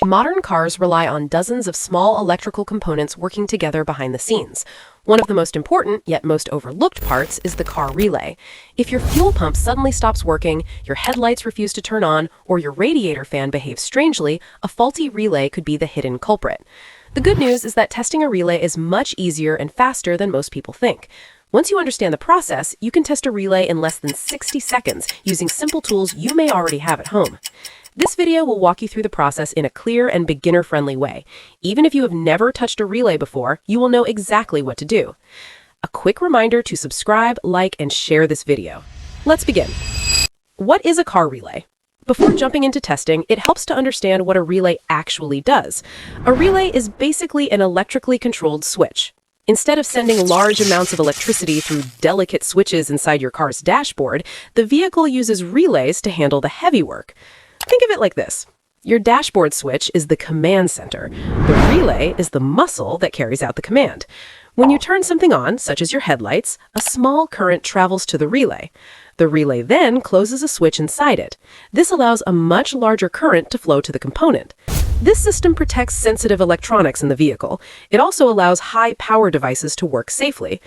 Modern cars rely on dozens of small electrical components working together behind the scenes. One of the most important, yet most overlooked parts is the car relay. If your fuel pump suddenly stops working, your headlights refuse to turn on, or your radiator fan behaves strangely, a faulty relay could be the hidden culprit. The good news is that testing a relay is much easier and faster than most people think. Once you understand the process, you can test a relay in less than 60 seconds using simple tools you may already have at home. This video will walk you through the process in a clear and beginner-friendly way. Even if you have never touched a relay before, you will know exactly what to do. A quick reminder to subscribe, like, and share this video. Let's begin. What is a car relay? Before jumping into testing, it helps to understand what a relay actually does. A relay is basically an electrically controlled switch. Instead of sending large amounts of electricity through delicate switches inside your car's dashboard, the vehicle uses relays to handle the heavy work. Think of it like this. Your dashboard switch is the command center. The relay is the muscle that carries out the command. When you turn something on, such as your headlights, a small current travels to the relay. The relay then closes a switch inside it. This allows a much larger current to flow to the component. This system protects sensitive electronics in the vehicle. It also allows high-power devices to work safely.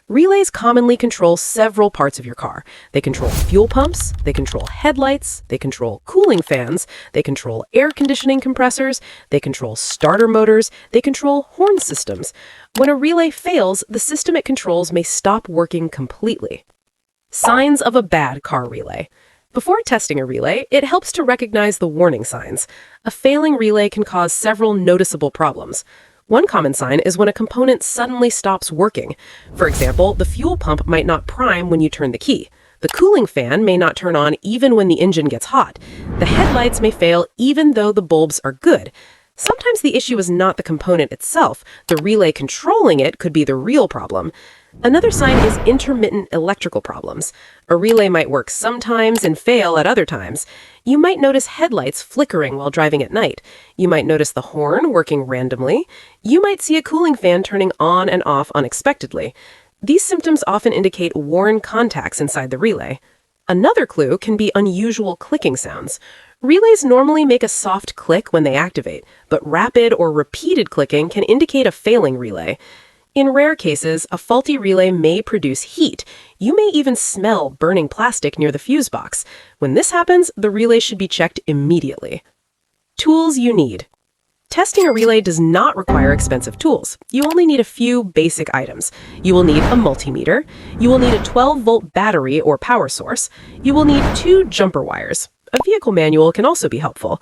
Relays commonly control several parts of your car. They control fuel pumps, they control headlights, they control cooling fans, they control air conditioning compressors, they control starter motors, they control horn systems. When a relay fails, the system it controls may stop working completely. Signs of a bad car relay. Before testing a relay, it helps to recognize the warning signs. A failing relay can cause several noticeable problems. One common sign is when a component suddenly stops working. For example, the fuel pump might not prime when you turn the key. The cooling fan may not turn on even when the engine gets hot. The headlights may fail even though the bulbs are good. Sometimes the issue is not the component itself. The relay controlling it could be the real problem. Another sign is intermittent electrical problems. A relay might work sometimes and fail at other times. You might notice headlights flickering while driving at night. You might notice the horn working randomly. You might see a cooling fan turning on and off unexpectedly. These symptoms often indicate worn contacts inside the relay. Another clue can be unusual clicking sounds. Relays normally make a soft click when they activate, but rapid or repeated clicking can indicate a failing relay. In rare cases, a faulty relay may produce heat. You may even smell burning plastic near the fuse box. When this happens, the relay should be checked immediately. Tools you need. Testing a relay does not require expensive tools. You only need a few basic items. You will need a multimeter. You will need a 12-volt battery or power source. You will need 2 jumper wires. A vehicle manual can also be helpful.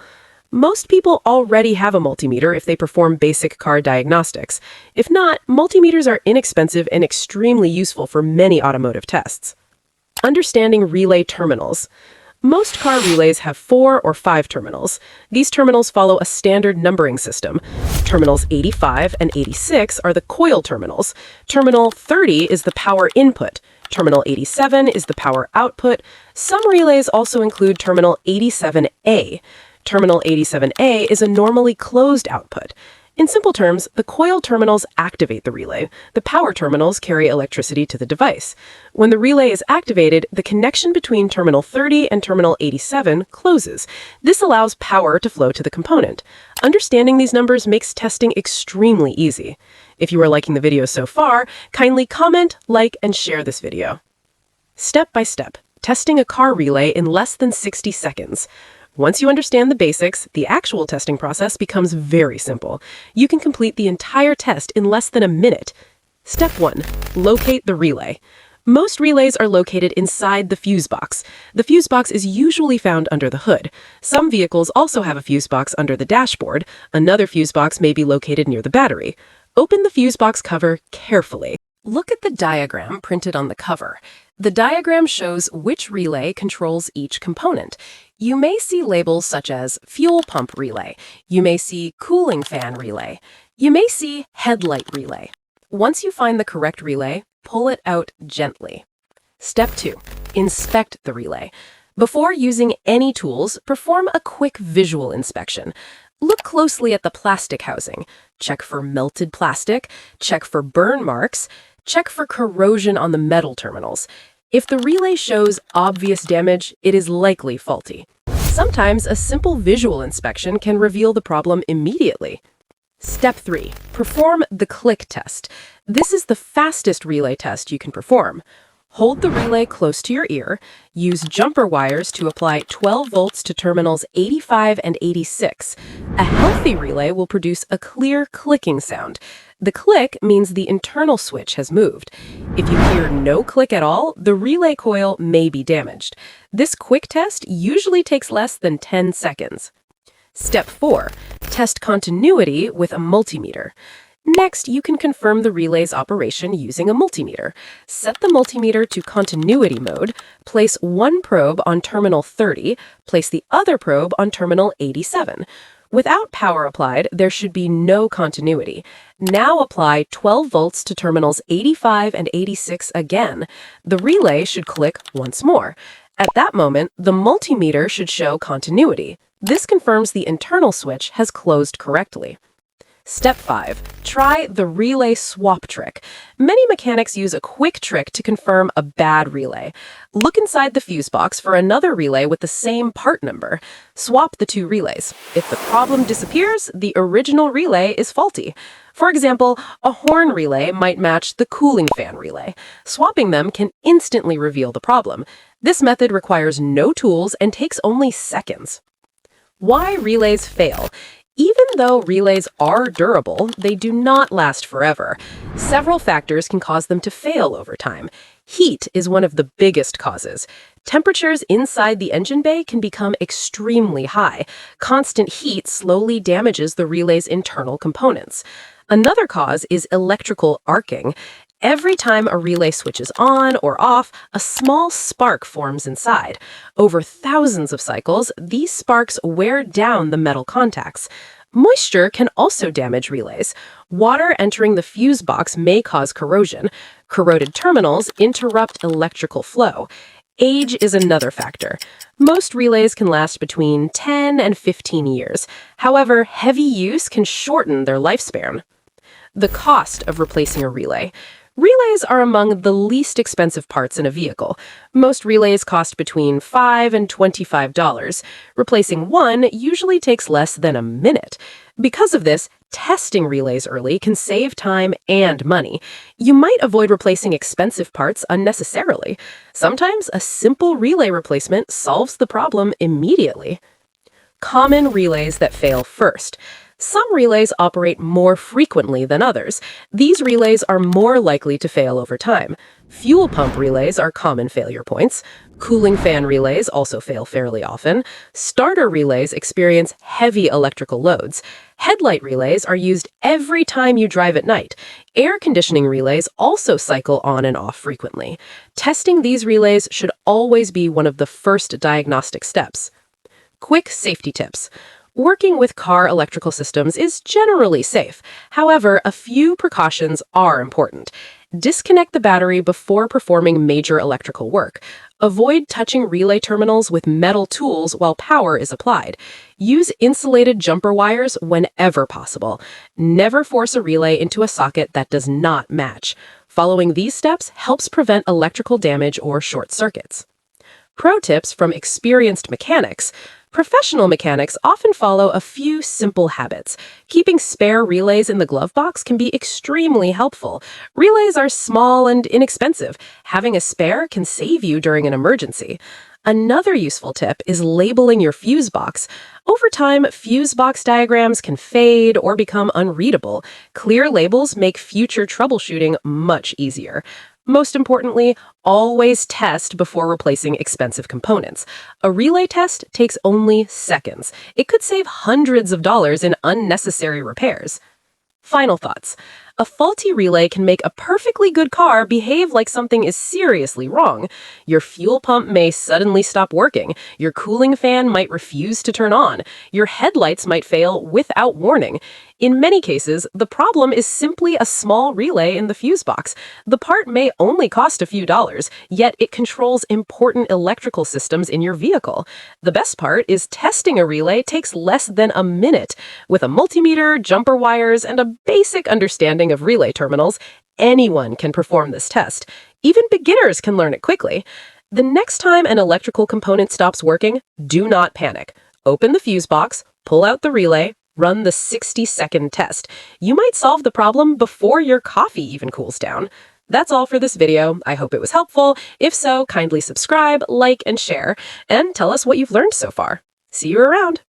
Most people already have a multimeter if they perform basic car diagnostics. If not, multimeters are inexpensive and extremely useful for many automotive tests. Understanding relay terminals. Most car relays have 4 or 5 terminals. These terminals follow a standard numbering system. Terminals 85 and 86 are the coil terminals. Terminal 30 is the power input. Terminal 87 is the power output. Some relays also include terminal 87A. Terminal 87A is a normally closed output. In simple terms, the coil terminals activate the relay. The power terminals carry electricity to the device. When the relay is activated, the connection between terminal 30 and terminal 87 closes. This allows power to flow to the component. Understanding these numbers makes testing extremely easy. If you are liking the video so far, kindly comment, like, and share this video. Step by step, testing a car relay in less than 60 seconds. Once you understand the basics, the actual testing process becomes very simple. You can complete the entire test in less than a minute. Step 1. Locate the relay. Most relays are located inside the fuse box. The fuse box is usually found under the hood. Some vehicles also have a fuse box under the dashboard. Another fuse box may be located near the battery. Open the fuse box cover carefully. Look at the diagram printed on the cover. The diagram shows which relay controls each component. You may see labels such as fuel pump relay. You may see cooling fan relay. You may see headlight relay. Once you find the correct relay, pull it out gently. Step 2. Inspect the relay. Before using any tools, perform a quick visual inspection. Look closely at the plastic housing. Check for melted plastic. Check for burn marks. Check for corrosion on the metal terminals. If the relay shows obvious damage, it is likely faulty. Sometimes a simple visual inspection can reveal the problem immediately. Step 3. Perform the click test. This is the fastest relay test you can perform. Hold the relay close to your ear. Use jumper wires to apply 12 volts to terminals 85 and 86. A healthy relay will produce a clear clicking sound. The click means the internal switch has moved. If you hear no click at all, the relay coil may be damaged. This quick test usually takes less than 10 seconds. Step 4. Test continuity with a multimeter. Next, you can confirm the relay's operation using a multimeter. Set the multimeter to continuity mode, place one probe on terminal 30, place the other probe on terminal 87. Without power applied, there should be no continuity. Now apply 12 volts to terminals 85 and 86 again. The relay should click once more. At that moment, the multimeter should show continuity. This confirms the internal switch has closed correctly. Step 5. Try the relay swap trick. Many mechanics use a quick trick to confirm a bad relay. Look inside the fuse box for another relay with the same part number. Swap the two relays. If the problem disappears, the original relay is faulty. For example, a horn relay might match the cooling fan relay. Swapping them can instantly reveal the problem. This method requires no tools and takes only seconds. Why relays fail? Even though relays are durable, they do not last forever. Several factors can cause them to fail over time. Heat is one of the biggest causes. Temperatures inside the engine bay can become extremely high. Constant heat slowly damages the relay's internal components. Another cause is electrical arcing. Every time a relay switches on or off, a small spark forms inside. Over thousands of cycles, these sparks wear down the metal contacts. Moisture can also damage relays. Water entering the fuse box may cause corrosion. Corroded terminals interrupt electrical flow. Age is another factor. Most relays can last between 10 and 15 years. However, heavy use can shorten their lifespan. The cost of replacing a relay. Relays are among the least expensive parts in a vehicle. Most relays cost between $5 and $25. Replacing one usually takes less than a minute. Because of this, testing relays early can save time and money. You might avoid replacing expensive parts unnecessarily. Sometimes a simple relay replacement solves the problem immediately. Common relays that fail first. Some relays operate more frequently than others. These relays are more likely to fail over time. Fuel pump relays are common failure points. Cooling fan relays also fail fairly often. Starter relays experience heavy electrical loads. Headlight relays are used every time you drive at night. Air conditioning relays also cycle on and off frequently. Testing these relays should always be one of the first diagnostic steps. Quick safety tips. Working with car electrical systems is generally safe. However, a few precautions are important. Disconnect the battery before performing major electrical work. Avoid touching relay terminals with metal tools while power is applied. Use insulated jumper wires whenever possible. Never force a relay into a socket that does not match. Following these steps helps prevent electrical damage or short circuits. Pro tips from experienced mechanics. Professional mechanics often follow a few simple habits. Keeping spare relays in the glove box can be extremely helpful. Relays are small and inexpensive. Having a spare can save you during an emergency. Another useful tip is labeling your fuse box. Over time, fuse box diagrams can fade or become unreadable. Clear labels make future troubleshooting much easier. Most importantly, always test before replacing expensive components. A relay test takes only seconds. It could save hundreds of dollars in unnecessary repairs. Final thoughts. A faulty relay can make a perfectly good car behave like something is seriously wrong. Your fuel pump may suddenly stop working. Your cooling fan might refuse to turn on. Your headlights might fail without warning. In many cases, the problem is simply a small relay in the fuse box. The part may only cost a few dollars, yet it controls important electrical systems in your vehicle. The best part is testing a relay takes less than a minute. With a multimeter, jumper wires, and a basic understanding of relay terminals, anyone can perform this test. Even beginners can learn it quickly. The next time an electrical component stops working, do not panic. Open the fuse box, pull out the relay, run the 60-second test. You might solve the problem before your coffee even cools down. That's all for this video. I hope it was helpful. If so, kindly subscribe, like, and share, and tell us what you've learned so far. See you around!